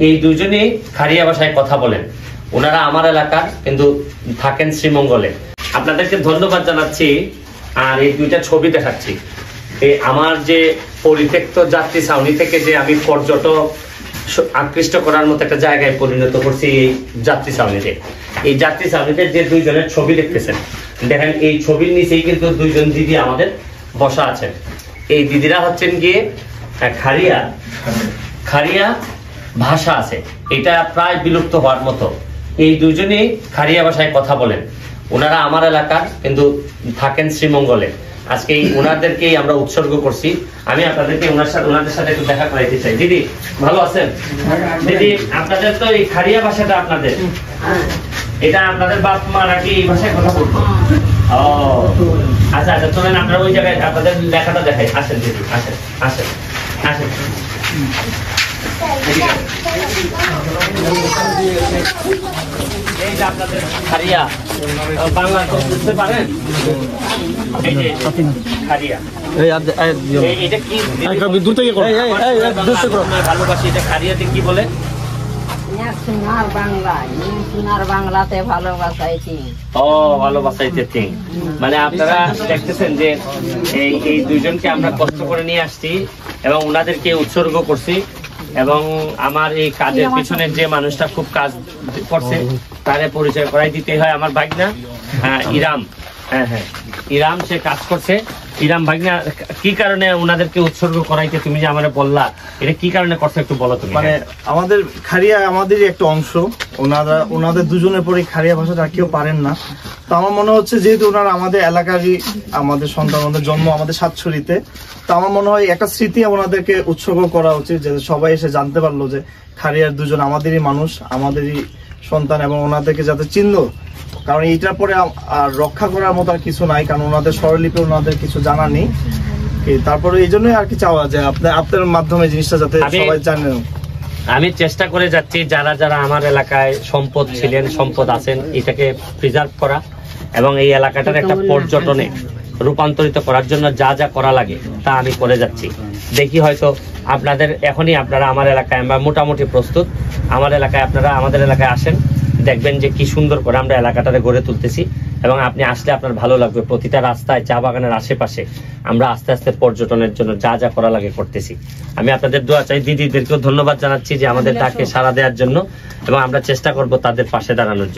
এই দুজনেই খারিয়া ভাষায় কথা বলেন। ওনারা আমার এলাকার, কিন্তু থাকেন শ্রীমঙ্গলে। আপনাদেরকে ধন্যবাদ জানাচ্ছি। আর এই দুইটা ছবি দেখাচ্ছি। এই আমার যে পরিত্যক্ত যাত্রী ছাউনি থেকে যে আমি পর্যটক আকৃষ্ট করার মতো একটা জায়গায় পরিণত করছি এই যাত্রী ছাউনিতে। এই যাত্রী ছাউনিতে যে দুইজনের ছবি দেখতেছেন, দেখেন এই ছবির নিচেই কিন্তু দুইজন দিদি আমাদের বসা আছেন। এই দিদিরা হচ্ছেন গিয়ে খারিয়া ভাষা আছে, এটা প্রায় বিলুপ্ত হওয়ার মতো। এই দুজনেই খারিয়া ভাষায় কথা বলেন। ওনারা আমার এলাকার, কিন্তু থাকেন শ্রীমঙ্গলে। আজকে ওনাদেরকেই আমরা উৎসর্গ করছি। আমি আপনাদেরকে ওনাদের সাথে একটু দেখা করাইতে চাই। দিদি ভালো আছেন? দিদি, আপনাদের তো এই খারিয়া ভাষাটা আপনাদের, এটা আপনাদের বাপ মা নাকি এই ভাষায় কথা বলতো? ও আচ্ছা আচ্ছা, চলেন আমরা ওই জায়গায় আপনাদের লেখাটা দেখাই। আসেন দিদি, আসেন আসেন আসেন। এই যে আপনাদের খারিয়া বাংলা তো বুঝতে পারেন? এই যে খারিয়া, এটা কি ভালোবাসি, এটা খারিয়াতে কি বলে? মানে আপনারা দেখতেছেন যে এই দুইজনকে আমরা কষ্ট করে নিয়ে আসছি এবং ওনাদেরকে উৎসর্গ করছি। এবং আমার এই কাজের পিছনের যে মানুষটা খুব কাজ করছে তারে পরিচয় করাই দিতে হয়। আমার ভাগনা ইরাম, হ্যাঁ ইরাম, সে কাজ করছে। ইরাম ভাগনা, কি কারণে ওনাদেরকে উৎসর্গ করাইতে তুমি যে আমারে বললা, এটা কি কারণে করছো একটু বলো তুমি। মানে আমাদের খারিয়া আমাদেরই একটা অংশ। ওনাদের দুজনের পরে খারিয়া ভাষাটা কেউ পারেন না। তো আমার মনে হচ্ছে যেহেতু ওনারা আমাদের এলাকারই, আমাদের সন্তান, আমাদের জন্ম আমাদের সাতছড়িতে, তো আমার মনে হয় একটা স্মৃতি ওনাদেরকে উৎসর্গ করা উচিত, যাতে সবাই এসে জানতে পারলো যে খারিয়ার দুজন আমাদেরই মানুষ, আমাদেরই সন্তান, এবং ওনাদেরকে যাতে চিনল। কারণ এইটার পরে আর রক্ষা করার মতো আর কিছু নাই, কারণ ওনাদের স্বরলিপি ওনাদের কিছু জানা নেই। তারপরে এই জন্যই আর কি চাওয়া যায় আপনার মাধ্যমে জিনিসটা যাতে সবাই জানেন। আমি চেষ্টা করে যাচ্ছি যারা যারা আমার এলাকায় সম্পদ ছিলেন, সম্পদ আছেন, এটাকে প্রিজার্ভ করা এবং এই এলাকাটার একটা পর্যটনে রূপান্তরিত করার জন্য যা যা করা লাগে তা আমি করে যাচ্ছি। দেখি হয়তো আপনাদের এখনই আপনারা আমার এলাকায়, আমরা মোটামুটি প্রস্তুত। আমার এলাকায় আপনারা আমাদের এলাকায় আসেন, দেখবেন যে কি সুন্দর করে আমরা এলাকাটারে গড়ে তুলতেছি। এবং আপনি আসলে আপনার ভালো লাগবে। প্রতিটা রাস্তায়, চা বাগানের আশেপাশে আমরা আস্তে আস্তে পর্যটনের জন্য যা যা করা লাগে করতেছি। আমি আপনাদের দোয়া চাই। দিদিদেরকেও ধন্যবাদ জানাচ্ছি যে আমাদের ডাকে সাড়া দেওয়ার জন্য, এবং আমরা চেষ্টা করব তাদের পাশে দাঁড়ানোর জন্য।